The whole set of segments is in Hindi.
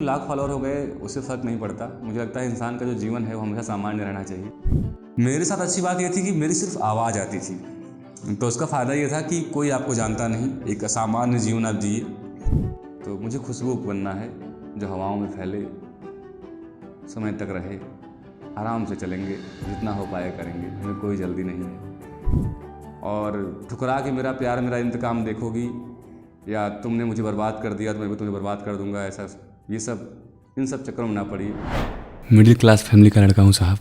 लाख फॉलोअर हो गए उससे फ़र्क नहीं पड़ता। मुझे लगता है इंसान का जो जीवन है वो हमेशा सामान्य रहना चाहिए। मेरे साथ अच्छी बात ये थी कि मेरी सिर्फ आवाज़ आती थी, तो उसका फ़ायदा ये था कि कोई आपको जानता नहीं, एक असामान्य जीवन आप जिए। तो मुझे खुशबू बनना है जो हवाओं में फैले, समय तक रहे, आराम से चलेंगे, जितना हो पाए करेंगे, हमें कोई जल्दी नहीं है। और ठुकरा के मेरा प्यार मेरा इंतकाम देखोगी, या तुमने मुझे बर्बाद कर दिया तो मैं भी तुम्हें बर्बाद कर दूंगा, ऐसा ये सब इन सब चक्करों में ना पड़िए। मिडिल क्लास फैमिली का लड़का हूँ साहब।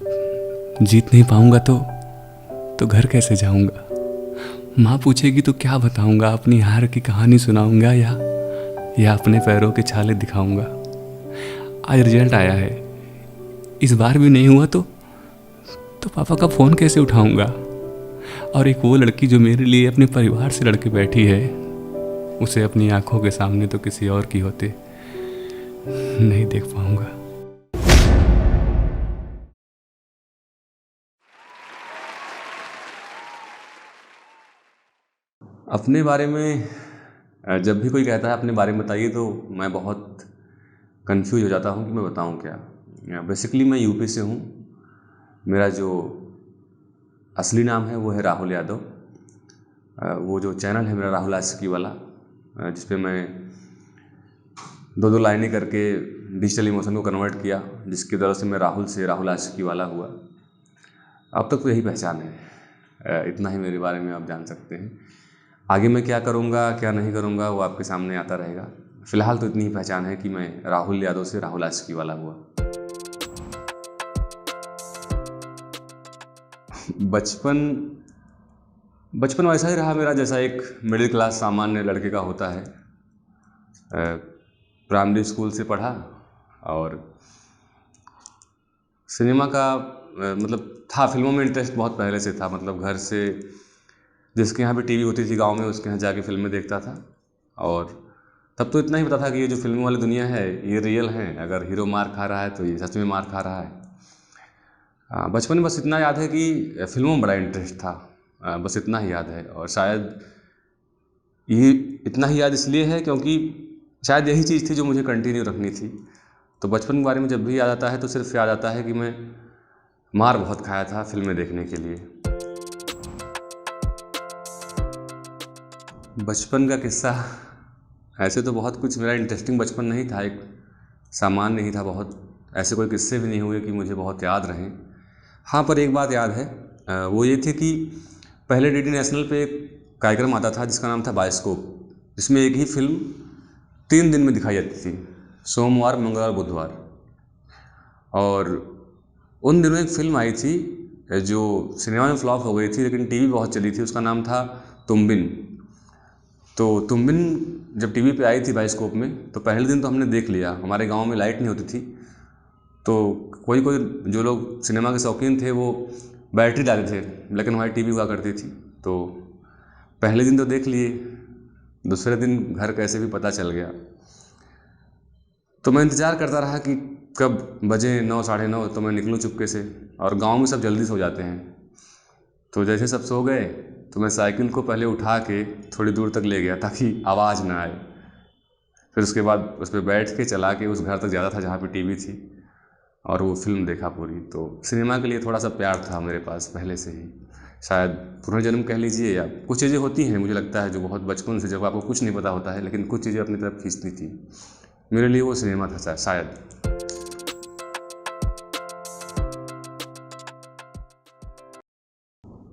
जीत नहीं पाऊंगा तो घर कैसे जाऊंगा। माँ पूछेगी तो क्या बताऊंगा, अपनी हार की कहानी सुनाऊंगा या अपने पैरों के छाले दिखाऊंगा। आज रिजल्ट आया है, इस बार भी नहीं हुआ तो पापा का फ़ोन कैसे उठाऊंगा। और एक वो लड़की जो मेरे लिए अपने परिवार से लड़के बैठी है, उसे अपनी आंखों के सामने तो किसी और की होते नहीं देख पाऊंगा। अपने बारे में जब भी कोई कहता है अपने बारे में बताइए, तो मैं बहुत कंफ्यूज हो जाता हूँ कि मैं बताऊँ क्या। बेसिकली मैं यूपी से हूँ। मेरा जो असली नाम है वो है राहुल यादव। वो जो चैनल है मेरा राहुल आशिकी वाला, जिस पे मैं दो दो लाइनें करके डिजिटल इमोशन को कन्वर्ट किया, जिसकी वजह से मैं राहुल से राहुल आशिकी वाला हुआ। अब तक तो यही पहचान है। इतना ही मेरे बारे में आप जान सकते हैं। आगे मैं क्या करूँगा क्या नहीं करूँगा वो आपके सामने आता रहेगा। फिलहाल तो इतनी ही पहचान है कि मैं राहुल यादव से राहुल आशिकी वाला हुआ। बचपन बचपन वैसा ही रहा मेरा जैसा एक मिडिल क्लास सामान्य लड़के का होता है। प्राइमरी स्कूल से पढ़ा और सिनेमा का मतलब था, फिल्मों में इंटरेस्ट बहुत पहले से था। मतलब घर से जिसके यहाँ भी टीवी होती थी गांव में, उसके यहाँ जाके फिल्में देखता था। और तब तो इतना ही पता था कि ये जो फिल्मों वाली दुनिया है ये रियल है, अगर हीरो मार खा रहा है तो ये सच में मार खा रहा है। बचपन में बस इतना याद है कि फिल्मों में बड़ा इंटरेस्ट था। बस इतना ही याद है। और शायद ये इतना ही याद इसलिए है क्योंकि शायद यही चीज़ थी जो मुझे कंटिन्यू रखनी थी। तो बचपन के बारे में जब भी याद आता है तो सिर्फ याद आता है कि मैं मार बहुत खाया था फिल्में देखने के लिए। बचपन का किस्सा ऐसे तो बहुत कुछ, मेरा इंटरेस्टिंग बचपन नहीं था, एक सामान्य नहीं था बहुत। ऐसे कोई किस्से भी नहीं हुए कि मुझे बहुत याद रहें। हाँ, पर एक बात याद है, वो ये थी कि पहले डीडी नेशनल पे एक कार्यक्रम आता था जिसका नाम था बायोस्कोप, जिसमें एक ही फिल्म 3 दिन में दिखाई जाती थी, सोमवार मंगलवार बुधवार। और उन दिनों एक फिल्म आई थी जो सिनेमा में फ्लॉप हो गई थी लेकिन टीवी बहुत चली थी, उसका नाम था तुम बिन। तो तुम बिन जब टीवी पे आई थी बायोस्कोप में, तो पहले दिन तो हमने देख लिया। हमारे गांव में लाइट नहीं होती थी, तो कोई कोई जो लोग सिनेमा के शौकीन थे वो बैटरी डाले थे, ब्लैक एंड वाइट टीवी हुआ करती थी। तो पहले दिन तो देख लिए, दूसरे दिन घर कैसे भी पता चल गया। तो मैं इंतज़ार करता रहा कि कब बजे 9 साढ़े 9, तो मैं निकलूँ चुपके से। और गांव में सब जल्दी सो जाते हैं, तो जैसे सब सो गए तो मैं साइकिल को पहले उठा के थोड़ी दूर तक ले गया ताकि आवाज़ ना आए। फिर उसके बाद उस पर बैठ के चला के उस घर तक ज़्यादा था जहाँ पे टीवी थी, और वो फिल्म देखा पूरी। तो सिनेमा के लिए थोड़ा सा प्यार था मेरे पास पहले से ही, शायद पुनर्जन्म कह लीजिए, या कुछ चीज़ें होती हैं मुझे लगता है जो बहुत बचपन से, जब आपको कुछ नहीं पता होता है लेकिन कुछ चीज़ें अपनी तरफ खींचती थी। मेरे लिए वो सिनेमा था शायद।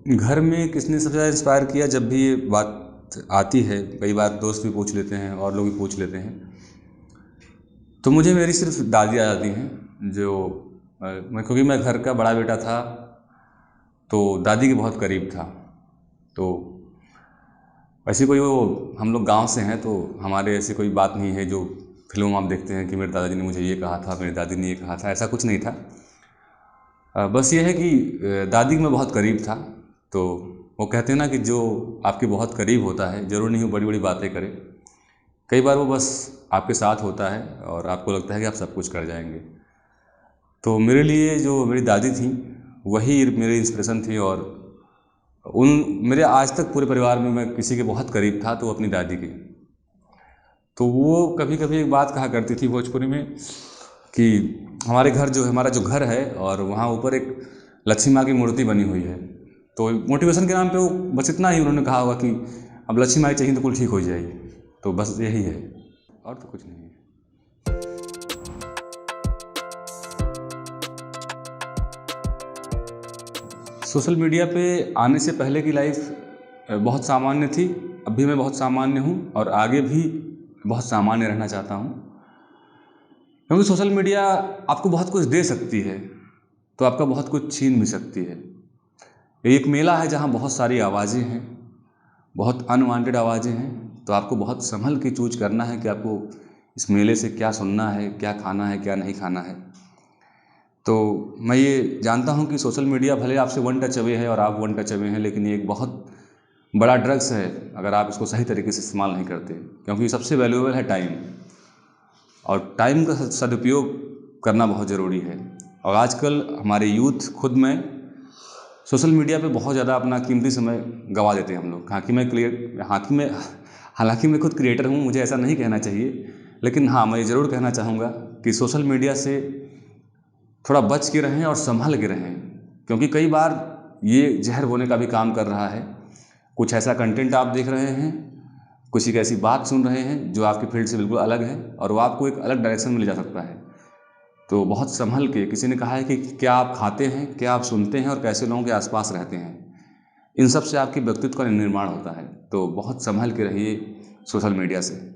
घर में किसने सबसे ज़्यादा इंस्पायर किया, जब भी ये बात आती है, कई बार दोस्त भी पूछ लेते हैं और लोग भी पूछ लेते हैं, तो मुझे मेरी सिर्फ दादी आ जाती हैं। जो क्योंकि मैं घर का बड़ा बेटा था तो दादी के बहुत करीब था। तो ऐसी कोई, वो हम लोग गांव से हैं तो हमारे ऐसी कोई बात नहीं है जो फिल्मों में आप देखते हैं कि मेरे दादाजी ने मुझे ये कहा था, मेरी दादी ने ये कहा था, ऐसा कुछ नहीं था। बस ये है कि दादी में बहुत करीब था। तो वो कहते हैं ना कि जो आपके बहुत करीब होता है ज़रूर नहीं वो बड़ी बड़ी बातें करे, कई बार वो बस आपके साथ होता है और आपको लगता है कि आप सब कुछ कर जाएंगे। तो मेरे लिए जो मेरी दादी थी वही मेरी इंस्पिरेशन थी। और उन मेरे आज तक पूरे परिवार में मैं किसी के बहुत करीब था तो वो अपनी दादी की। तो वो कभी कभी एक बात कहा करती थी भोजपुरी में कि हमारे घर जो हमारा जो घर है और वहाँ ऊपर एक लक्ष्मी माँ की मूर्ति बनी हुई है। तो मोटिवेशन के नाम पे वो बस इतना ही उन्होंने कहा होगा कि अब लक्ष्मी माँ चाहिए तो कुल ठीक हो जाएगी। तो बस यही है, और तो कुछ नहीं है। सोशल मीडिया पे आने से पहले की लाइफ बहुत सामान्य थी, अभी मैं बहुत सामान्य हूँ और आगे भी बहुत सामान्य रहना चाहता हूँ। क्योंकि सोशल मीडिया आपको बहुत कुछ दे सकती है तो आपका बहुत कुछ छीन भी सकती है। ये एक मेला है जहाँ बहुत सारी आवाज़ें हैं, बहुत अनवांटेड आवाज़ें हैं, तो आपको बहुत संभल के चूज करना है कि आपको इस मेले से क्या सुनना है, क्या खाना है, क्या नहीं खाना है। तो मैं ये जानता हूँ कि सोशल मीडिया भले आपसे वन टच अवे है और आप वन टच अवे हैं, लेकिन ये एक बहुत बड़ा ड्रग्स है अगर आप इसको सही तरीके से इस्तेमाल नहीं करते। क्योंकि सबसे वैल्यूएबल है टाइम, और टाइम का सदुपयोग करना बहुत ज़रूरी है। और आजकल हमारे यूथ खुद में सोशल मीडिया पे बहुत ज़्यादा अपना कीमती समय गंवा देते हैं हम लोग। हालांकि मैं खुद क्रिएटर हूँ, मुझे ऐसा नहीं कहना चाहिए, लेकिन हाँ मैं ज़रूर कहना चाहूँगा कि सोशल मीडिया से थोड़ा बच के रहें और संभल के रहें। क्योंकि कई बार ये जहर बोने का भी काम कर रहा है। कुछ ऐसा कंटेंट आप देख रहे हैं, कुछ एक ऐसी बात सुन रहे हैं जो आपकी फील्ड से बिल्कुल अलग है और वो आपको एक अलग डायरेक्शन में ले जा सकता है। तो बहुत संभल के, किसी ने कहा है कि क्या आप खाते हैं, क्या आप सुनते हैं और कैसे लोगों के आसपास रहते हैं, इन सब से आपके व्यक्तित्व का निर्माण होता है। तो बहुत संभल के रहिए सोशल मीडिया से।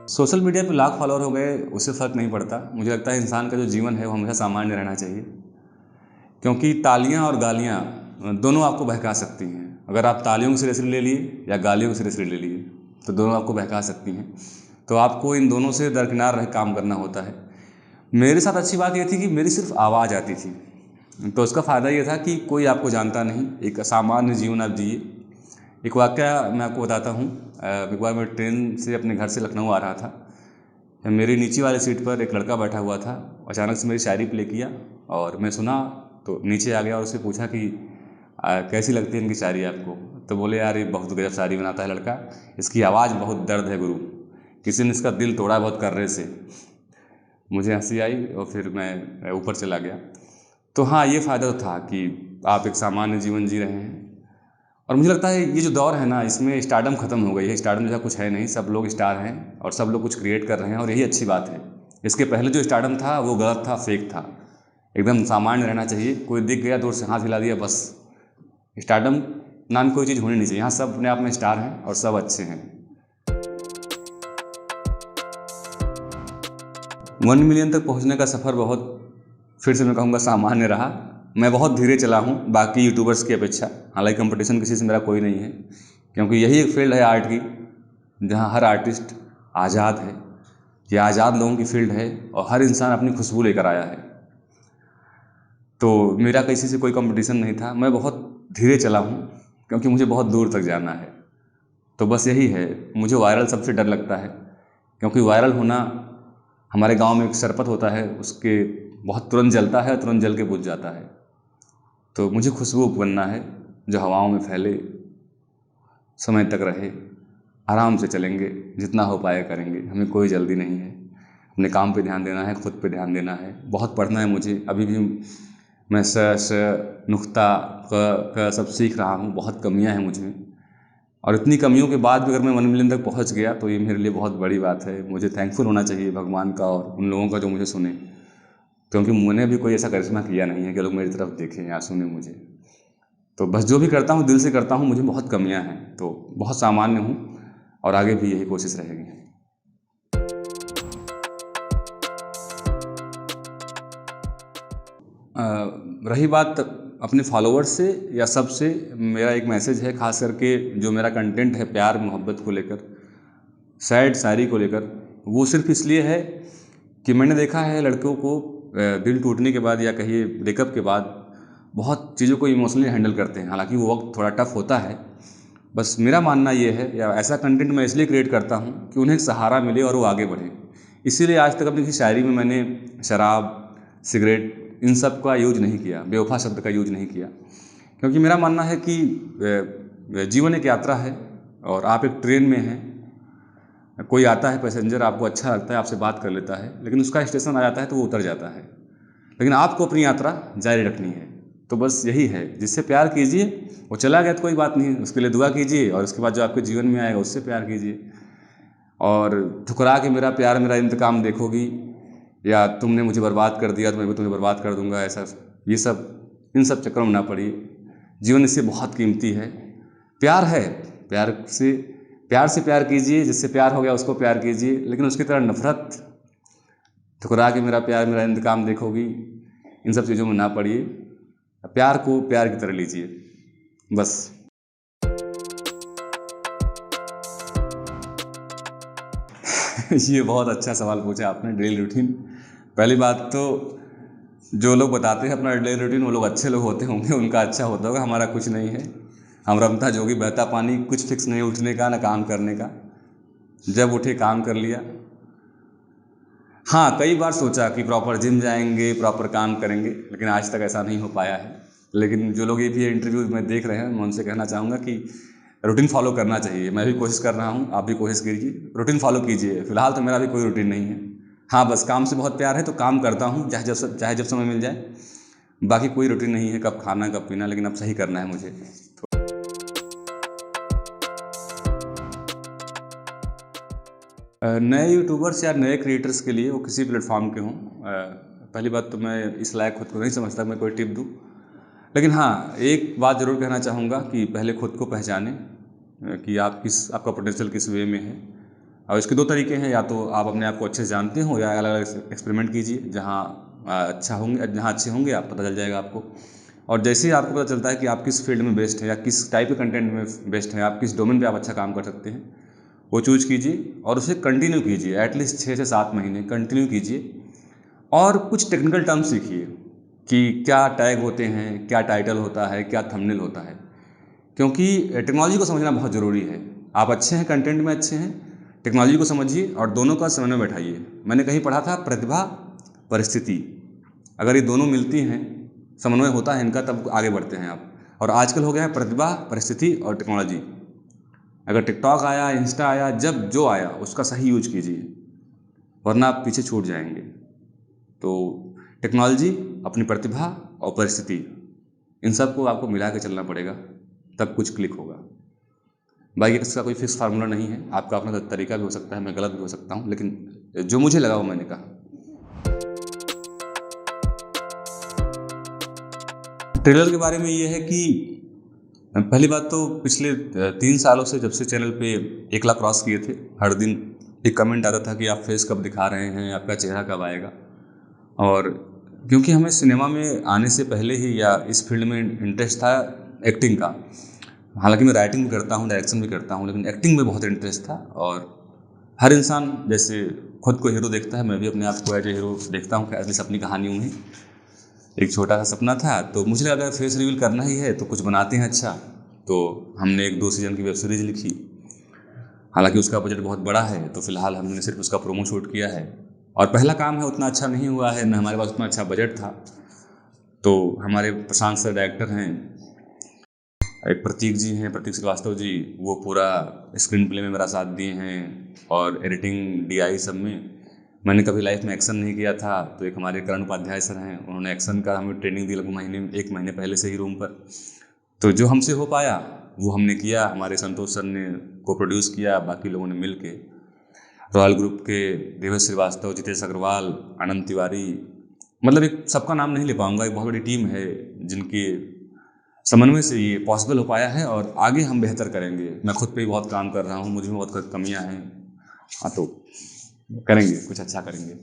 सोशल मीडिया पे लाख फॉलोअर हो गए उससे फ़र्क नहीं पड़ता। मुझे लगता है इंसान का जो जीवन है वो हमेशा सामान्य रहना चाहिए। क्योंकि तालियां और गालियां दोनों आपको बहका सकती हैं। अगर आप तालियों की सिरे ले लिए या गालियों की सिरे ले लिए तो दोनों आपको बहका सकती हैं। तो आपको इन दोनों से दरकिनार रह काम करना होता है। मेरे साथ अच्छी बात ये थी कि मेरी सिर्फ आवाज़ आती थी, तो उसका फ़ायदा ये था कि कोई आपको जानता नहीं, एक सामान्य जीवन आप जिए। एक वाक़या मैं आपको बताता हूँ। एक बार मैं ट्रेन से अपने घर से लखनऊ आ रहा था। मेरी नीचे वाली सीट पर एक लड़का बैठा हुआ था। अचानक से मेरी शायरी प्ले किया और मैं सुना तो नीचे आ गया और उससे पूछा कि कैसी लगती है इनकी शायरी आपको। तो बोले यार ये बहुत गजब शायरी बनाता है लड़का, इसकी आवाज़ बहुत दर्द है गुरु, किसी ने इसका दिल तोड़ा बहुत कर्रे से। मुझे हंसी आई और फिर मैं ऊपर चला गया। तो हाँ, ये फ़ायदा तो था कि आप एक सामान्य जीवन जी रहे हैं। और मुझे लगता है ये जो दौर है ना, इसमें स्टारडम खत्म हो गई है। स्टारडम जैसा कुछ है नहीं, सब लोग स्टार हैं और सब लोग कुछ क्रिएट कर रहे हैं और यही अच्छी बात है। इसके पहले जो स्टारडम था वो गलत था, फेक था। एकदम सामान्य रहना चाहिए। कोई दिख गया दूर से हाथ हिला दिया, बस। स्टारडम नाम की कोई चीज़ होनी नहीं चाहिए। यहाँ सब अपने आप में स्टार हैं और सब अच्छे हैं। 1 मिलियन तक पहुँचने का सफ़र बहुत, फिर से मैं कहूँगा, सामान्य रहा। मैं बहुत धीरे चला हूँ बाकी यूट्यूबर्स की अपेक्षा। हालांकि कंपटीशन किसी से मेरा कोई नहीं है, क्योंकि यही एक फील्ड है आर्ट की जहाँ हर आर्टिस्ट आज़ाद है। ये आज़ाद लोगों की फील्ड है और हर इंसान अपनी खुशबू लेकर आया है। तो मेरा किसी से कोई कंपटीशन नहीं था। मैं बहुत धीरे चला हूँ क्योंकि मुझे बहुत दूर तक जाना है। तो बस यही है। मुझे वायरल सबसे डर लगता है, क्योंकि वायरल होना, हमारे गांव में एक सरपत होता है, उसके बहुत तुरंत जलता है, तुरंत जल के बुझ जाता है। तो मुझे खुशबू बनना है जो हवाओं में फैले, समय तक रहे। आराम से चलेंगे, जितना हो पाए करेंगे, हमें कोई जल्दी नहीं है। अपने काम पे ध्यान देना है, खुद पे ध्यान देना है। बहुत पढ़ना है मुझे, अभी भी मैं नुक्ता क सब सीख रहा हूँ। बहुत कमियाँ हैं मुझमें, और इतनी कमियों के बाद भी अगर मैं 1 मिलियन तक पहुँच गया तो ये मेरे लिए बहुत बड़ी बात है। मुझे थैंकफुल होना चाहिए भगवान का और उन लोगों का जो मुझे सुने, क्योंकि मैंने भी कोई ऐसा करिश्मा किया नहीं है कि लोग मेरी तरफ देखें या सुने मुझे। तो बस जो भी करता हूँ दिल से करता हूँ। मुझे बहुत कमियाँ हैं, तो बहुत सामान्य हूँ और आगे भी यही कोशिश रहेगी। रही बात अपने फॉलोअर्स से या सब से, मेरा एक मैसेज है खास करके जो मेरा कंटेंट है प्यार मोहब्बत को लेकर, सैड शायरी को लेकर। वो सिर्फ इसलिए है कि मैंने देखा है लड़कों को दिल टूटने के बाद या कहिए ब्रेकअप के बाद बहुत चीज़ों को इमोशनली हैंडल करते हैं। हालांकि वो वक्त थोड़ा टफ होता है। बस मेरा मानना ये है, या ऐसा कंटेंट मैं इसलिए क्रिएट करता हूँ कि उन्हें एक सहारा मिले और वो आगे बढ़े। इसीलिए आज तक अपनी शायरी में मैंने शराब, सिगरेट, इन सब का यूज नहीं किया, बेवफा शब्द का यूज नहीं किया। क्योंकि मेरा मानना है कि जीवन एक यात्रा है और आप एक ट्रेन में हैं। कोई आता है पैसेंजर, आपको अच्छा लगता है, आपसे बात कर लेता है, लेकिन उसका स्टेशन आ जाता है तो वो उतर जाता है। लेकिन आपको अपनी यात्रा जारी रखनी है। तो बस यही है, जिससे प्यार कीजिए, वो चला गया तो कोई बात नहीं, उसके लिए दुआ कीजिए और उसके बाद जो आपके जीवन में आएगा उससे प्यार कीजिए। और ठुकरा के मेरा प्यार मेरा इंतकाम देखोगी, या तुमने मुझे बर्बाद कर दिया तो मैं भी तुम्हें बर्बाद कर दूंगा, ऐसा ये सब इन सब चक्करों में ना पड़िए। जीवन इससे बहुत कीमती है। प्यार है, प्यार से प्यार कीजिए, जिससे प्यार हो गया उसको प्यार कीजिए, लेकिन उसकी तरह नफरत, ठुकरा के मेरा प्यार मेरा इंतकाम देखोगी, इन सब चीज़ों में ना पड़िए। प्यार को प्यार की तरह लीजिए, बस। ये बहुत अच्छा सवाल पूछा आपने। डेली रूटीन, पहली बात तो जो लोग बताते हैं अपना डेली रूटीन वो लोग अच्छे लोग होते होंगे, उनका अच्छा होता होगा, हमारा कुछ नहीं है। हम रमता जोगी बहता पानी, कुछ फिक्स नहीं उठने का ना काम करने का, जब उठे काम कर लिया। हाँ, कई बार सोचा कि प्रॉपर जिम जाएंगे, प्रॉपर काम करेंगे, लेकिन आज तक ऐसा नहीं हो पाया है। लेकिन जो लोग ये भी इंटरव्यू में देख रहे हैं, मैं उनसे कहना चाहूँगा कि रूटीन फॉलो करना चाहिए। मैं भी कोशिश कर रहा हूँ, आप भी कोशिश कीजिए, रूटीन फॉलो कीजिए। फिलहाल तो मेरा भी कोई रूटीन नहीं है। हाँ, बस काम से बहुत प्यार है तो काम करता हूँ, चाहे जब समय मिल जाए। बाकी कोई रूटीन नहीं है, कब खाना कब पीना, लेकिन अब सही करना है मुझे। नए यूट्यूबर्स या नए क्रिएटर्स के लिए, वो किसी प्लेटफॉर्म के हों, पहली बात तो मैं इस लायक खुद को नहीं समझता मैं कोई टिप दूँ। लेकिन हाँ, एक बात ज़रूर कहना चाहूँगा कि पहले खुद को पहचानें कि आपका पोटेंशियल किस वे में है। और इसके दो तरीके हैं, या तो आप अपने आप को अच्छे से जानते हो, या अलग अलग एक्सपेरिमेंट कीजिए। जहाँ अच्छे होंगे आप, पता चल जाएगा आपको। और जैसे ही आपको पता चलता है कि आप किस फील्ड में बेस्ट हैं या किस टाइप के कंटेंट में बेस्ट हैं, आप किस डोमेन पे आप अच्छा काम कर सकते हैं, वो चूज कीजिए और उसे कंटिन्यू कीजिए। एटलीस्ट 6 से 7 महीने कंटिन्यू कीजिए। और कुछ टेक्निकल टर्म्स सीखिए कि क्या टैग होते हैं, क्या टाइटल होता है, क्या थंबनेल होता है, क्योंकि टेक्नोलॉजी को समझना बहुत ज़रूरी है। आप अच्छे हैं, कंटेंट में अच्छे हैं, टेक्नोलॉजी को समझिए और दोनों का समन्वय बैठाइए। मैंने कहीं पढ़ा था, प्रतिभा परिस्थिति, अगर ये दोनों मिलती हैं, समन्वय होता है इनका, तब आगे बढ़ते हैं आप। और आजकल हो गया है प्रतिभा, परिस्थिति और टेक्नोलॉजी। अगर टिकटॉक आया, इंस्टा आया, जब जो आया उसका सही यूज कीजिए, वरना आप पीछे छूट जाएंगे। तो टेक्नोलॉजी, अपनी प्रतिभा और परिस्थिति, इन सब को आपको मिला के चलना पड़ेगा, तब कुछ क्लिक होगा। बाकी इसका कोई फिक्स फार्मूला नहीं है, आपका अपना तरीका भी हो सकता है, मैं गलत भी हो सकता हूँ, लेकिन जो मुझे लगा वो मैंने कहा। ट्रेलर के बारे में ये है कि पहली बात तो पिछले 3 सालों से, जब से चैनल पे 1 लाख क्रॉस किए थे, हर दिन एक कमेंट आता था कि आप फेस कब दिखा रहे हैं, आपका चेहरा कब आएगा। और क्योंकि हमें सिनेमा में आने से पहले ही या इस फील्ड में इंटरेस्ट था एक्टिंग का, हालांकि मैं राइटिंग भी करता हूँ, डायरेक्शन भी करता हूँ, लेकिन एक्टिंग में बहुत इंटरेस्ट था। और हर इंसान जैसे खुद को हीरो देखता है, मैं भी अपने आप को एज ए हीरो देखता हूँ, एटलीस्ट अपनी कहानियों में। एक छोटा सा सपना था, तो मुझे लगा फेस रिवील करना ही है तो कुछ बनाते हैं अच्छा। तो हमने एक 2 सीजन की वेब सीरीज लिखी, हालांकि उसका बजट बहुत बड़ा है, तो फिलहाल हमने सिर्फ उसका प्रोमो शूट किया है। और पहला काम है, उतना अच्छा नहीं हुआ है, न हमारे पास उतना अच्छा बजट था। तो हमारे प्रशांत सर डायरेक्टर हैं, एक प्रतीक जी हैं, प्रतीक श्रीवास्तव जी, वो पूरा स्क्रीन प्ले में मेरा साथ दिए हैं, और एडिटिंग, DI सब में। मैंने कभी लाइफ में एक्शन नहीं किया था, तो एक हमारे करण उपाध्याय सर हैं, उन्होंने एक्शन का हमें ट्रेनिंग दी लगभग 1 महीने पहले से ही रूम पर। तो जो हमसे हो पाया वो हमने किया। हमारे संतोष सर ने को प्रोड्यूस किया, बाकी लोगों ने मिल के, रॉयल ग्रुप के देवेश श्रीवास्तव, जितेश अग्रवाल, आनंद तिवारी, मतलब एक सबका नाम नहीं ले पाऊंगा, एक बहुत बड़ी टीम है जिनके समन्वय से ये पॉसिबल हो पाया है। और आगे हम बेहतर करेंगे। मैं खुद पे भी बहुत काम कर रहा हूँ, मुझ में बहुत कमियाँ हैं। हाँ, तो करेंगे, कुछ अच्छा करेंगे।